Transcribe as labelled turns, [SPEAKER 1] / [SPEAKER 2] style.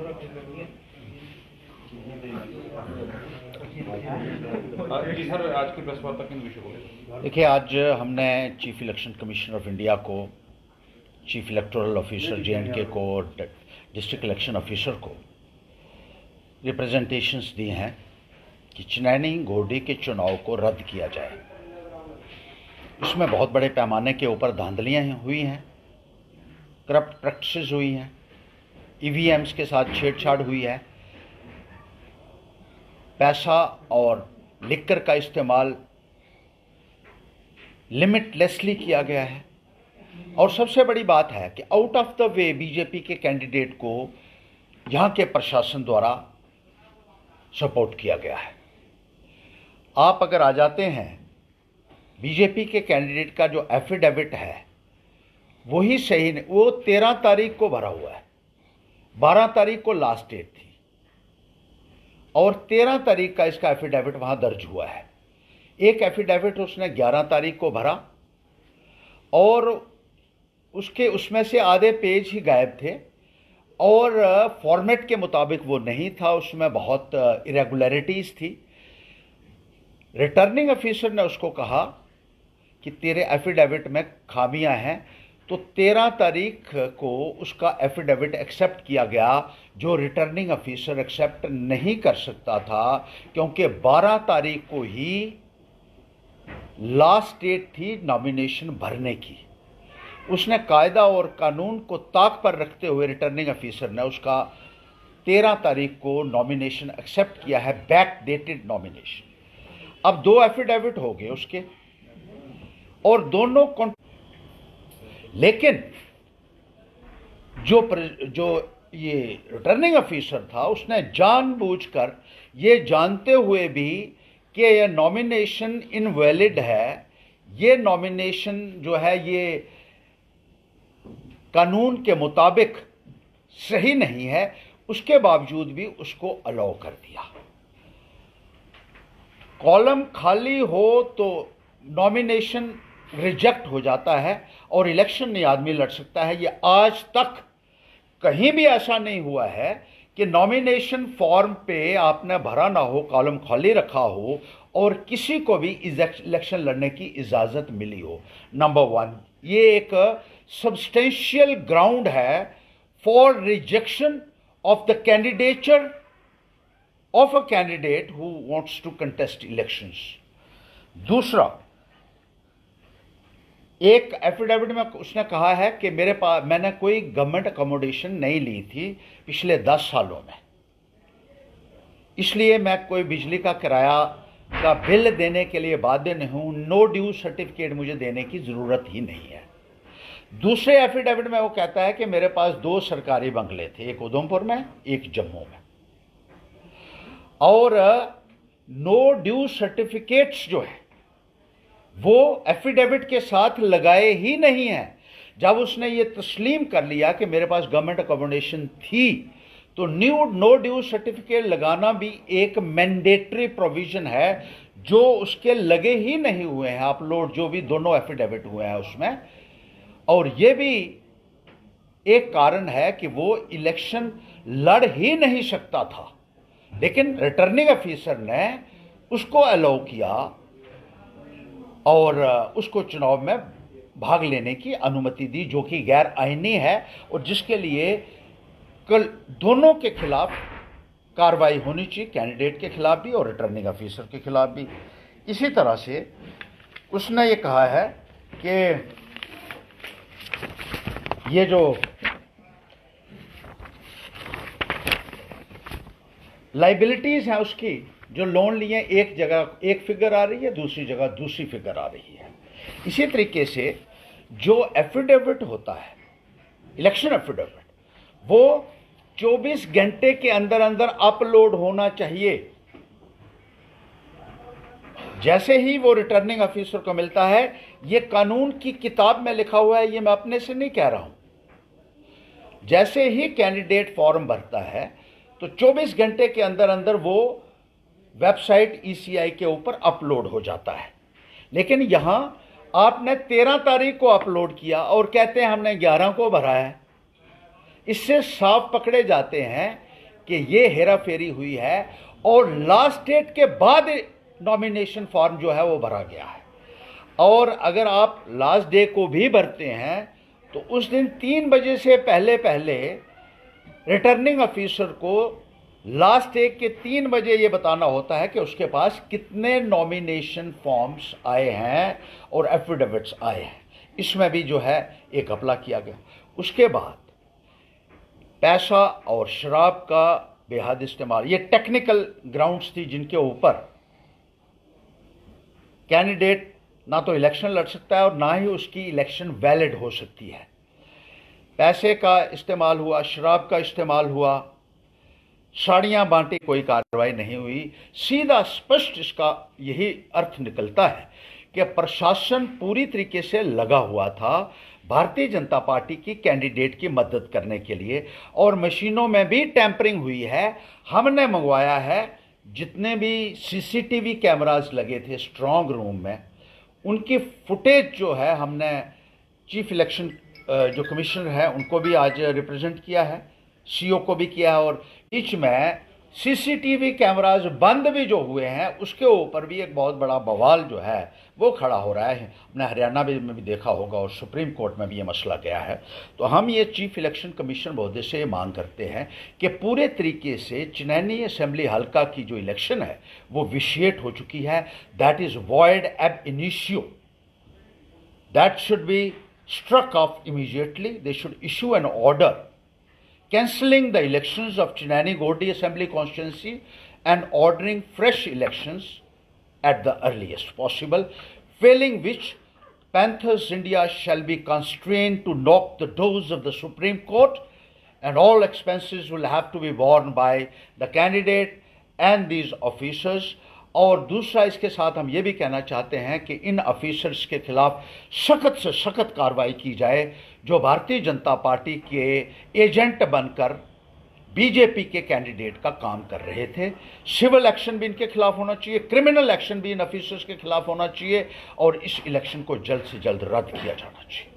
[SPEAKER 1] जी sir, आज की press वार्ता किन विषयों को?
[SPEAKER 2] देखिए, आज हमने chief election commissioner of India को, चीफ इलेक्टोरल ऑफिसर JNK को और डिस्ट्रिक्ट इलेक्शन ऑफिसर को रिप्रेजेंटेशंस दी हैं कि चिनैनी घोरडी के चुनाव को रद्द किया जाए। इसमें बहुत बड़े पैमाने के ऊपर धांधलियाँ हुई हैं, करप्ट प्रैक्टिसेस हुई हैं, EVMs के साथ छेड़छाड़ हुई है, पैसा और लिकर का इस्तेमाल लिमिटलेसली किया गया है। और सबसे बड़ी बात है कि out of the way BJP के कैंडिडेट को यहाँ के प्रशासन द्वारा सपोर्ट किया गया है। आप अगर आ जाते हैं, बीजेपी के कैंडिडेट का जो एफिडेविट है वही सही नहीं, वो 13 तारीख को भरा हुआ है, 12 तारीख को लास्ट डेट थी और 13 तारीख का इसका एफिडेविट वहाँ दर्ज हुआ है। एक एफिडेविट उसने 11 तारीख को भरा और उसमें से आधे पेज ही गायब थे और फॉर्मेट के मुताबिक वो नहीं था, उसमें बहुत इरेगुलरिटीज़ थी। रिटर्निंग ऑफिसर ने उसको कहा कि तेरे एफिडेविट में खामियां हैं, तो 13 तारीख को उसका एफिडेविट एक्सेप्ट किया गया, जो रिटर्निंग ऑफिसर एक्सेप्ट नहीं कर सकता था क्योंकि 12 तारीख को ही लास्ट डेट थी नॉमिनेशन भरने की। उसने कायदा और कानून को ताक पर रखते हुए रिटर्निंग ऑफिसर ने उसका 13 तारीख को नॉमिनेशन एक्सेप्ट किया है, बैक डेटेड नॉमिनेशन। अब 2 एफिडेविट हो गए उसके और दोनों लेकिन जो ये रिटर्निंग ऑफिसर था उसने जानबूझकर, ये जानते हुए भी कि यह नॉमिनेशन इनवैलिड है, ये नॉमिनेशन जो है ये कानून के मुताबिक सही नहीं है, उसके बावजूद भी उसको अलाउ कर दिया। कॉलम खाली हो तो नॉमिनेशन रिजेक्ट हो जाता है और इलेक्शन नहीं आदमी लड़ सकता है। ये आज तक कहीं भी ऐसा नहीं हुआ है कि नॉमिनेशन फॉर्म पे आपने भरा ना हो, कॉलम खाली रखा हो और किसी को भी इलेक्शन लड़ने की इजाज़त मिली हो। नंबर 1, ये एक सब्सटेंशियल ग्राउंड है for rejection of the candidature of a candidate who wants to contest elections. दूसरा, एक एफिडेविट में उसने कहा है कि मैंने कोई गवर्नमेंट अकोमोडेशन नहीं ली थी पिछले 10 सालों में, इसलिए मैं कोई बिजली का किराया का बिल देने के लिए बाध्य नहीं हूं, नो ड्यू सर्टिफिकेट मुझे देने की ज़रूरत ही नहीं है। दूसरे एफिडेविट में वो कहता है कि मेरे पास 2 सरकारी बंगले थे, एक उधमपुर में, एक जम्मू में, और नो ड्यू सर्टिफिकेट्स जो है वो एफिडेविट के साथ लगाए ही नहीं हैं। जब उसने ये तस्लीम कर लिया कि मेरे पास गवर्नमेंट अकोमोडेशन थी, तो नो ड्यू सर्टिफिकेट लगाना भी एक मैंडेटरी प्रोविजन है जो उसके लगे ही नहीं हुए हैं अपलोड, जो भी दोनों एफिडेविट हुए हैं उसमें। और ये भी एक कारण है कि वो इलेक्शन लड़ ही नहीं सकता था, लेकिन रिटर्निंग ऑफिसर ने उसको अलाउ किया और उसको चुनाव में भाग लेने की अनुमति दी, जो कि गैर आईनी है और जिसके लिए कल दोनों के खिलाफ कार्रवाई होनी चाहिए, कैंडिडेट के खिलाफ भी और रिटर्निंग ऑफिसर के खिलाफ भी। इसी तरह से उसने ये कहा है कि ये जो लाइबिलिटीज हैं उसकी, जो लोन लिए, एक जगह एक फिगर आ रही है, दूसरी जगह दूसरी फिगर आ रही है। इसी तरीके से जो एफिडेविट होता है, इलेक्शन एफिडेविट, वो 24 घंटे के अंदर अंदर अपलोड होना चाहिए। जैसे ही वो रिटर्निंग ऑफिसर को मिलता है, ये कानून की किताब में लिखा हुआ है, ये मैं अपने से नहीं कह रहा हूं। जैसे ही कैंडिडेट फॉर्म भरता है तो 24 घंटे के अंदर अंदर वो वेबसाइट ECI के ऊपर अपलोड हो जाता है। लेकिन यहां आपने 13 तारीख को अपलोड किया और कहते हैं हमने 11 को भरा है। इससे साफ पकड़े जाते हैं कि ये हेरा फेरी हुई है और लास्ट डेट के बाद नॉमिनेशन फॉर्म जो है वो भरा गया है। और अगर आप लास्ट डे को भी भरते हैं तो उस दिन 3 बजे से पहले पहले रिटर्निंग ऑफिसर को लास्ट डे के 3 बजे ये बताना होता है कि उसके पास कितने नॉमिनेशन फॉर्म्स आए हैं और एफिडेविट्स आए हैं। इसमें भी जो है एक घपला किया गया। उसके बाद पैसा और शराब का बेहद इस्तेमाल, ये टेक्निकल ग्राउंड्स थी जिनके ऊपर कैंडिडेट ना तो इलेक्शन लड़ सकता है और ना ही उसकी इलेक्शन वैलिड हो सकती है। पैसे का इस्तेमाल हुआ, शराब का इस्तेमाल हुआ, साड़ियाँ बांटी, कोई कार्रवाई नहीं हुई। सीधा स्पष्ट इसका यही अर्थ निकलता है कि प्रशासन पूरी तरीके से लगा हुआ था भारतीय जनता पार्टी की कैंडिडेट की मदद करने के लिए, और मशीनों में भी टैंपरिंग हुई है। हमने मंगवाया है जितने भी सीसीटीवी कैमरास लगे थे स्ट्रांग रूम में, उनकी फुटेज जो है हमने चीफ इलेक्शन जो कमिश्नर है उनको भी आज रिप्रेजेंट किया है, सीओ को भी किया है, और बीच में सीसीटीवी कैमरास बंद भी जो हुए हैं उसके ऊपर भी एक बहुत बड़ा बवाल जो है वो खड़ा हो रहा है। हमने हरियाणा में भी देखा होगा और सुप्रीम कोर्ट में भी ये मसला गया है। तो हम ये चीफ इलेक्शन कमीशन महोदय से मांग करते हैं कि पूरे तरीके से चिनैनी असेंबली हल्का की जो इलेक्शन है वो विशिएट हो चुकी है। दैट इज वॉइड एब initio, that should be struck off immediately. They should issue an order cancelling the elections of Chinani Gordi Assembly constituency and ordering fresh elections at the earliest possible, failing which Panthers India shall be constrained to knock the doors of the Supreme Court and all expenses will have to be borne by the candidate and these officers. और दूसरा इसके साथ हम ये भी कहना चाहते हैं कि इन ऑफिसर्स के खिलाफ सख्त से सख्त कार्रवाई की जाए जो भारतीय जनता पार्टी के एजेंट बनकर बीजेपी के कैंडिडेट का काम कर रहे थे। सिविल एक्शन भी इनके खिलाफ होना चाहिए, क्रिमिनल एक्शन भी इन ऑफिसर्स के खिलाफ होना चाहिए और इस इलेक्शन को जल्द से जल्द रद्द किया जाना चाहिए।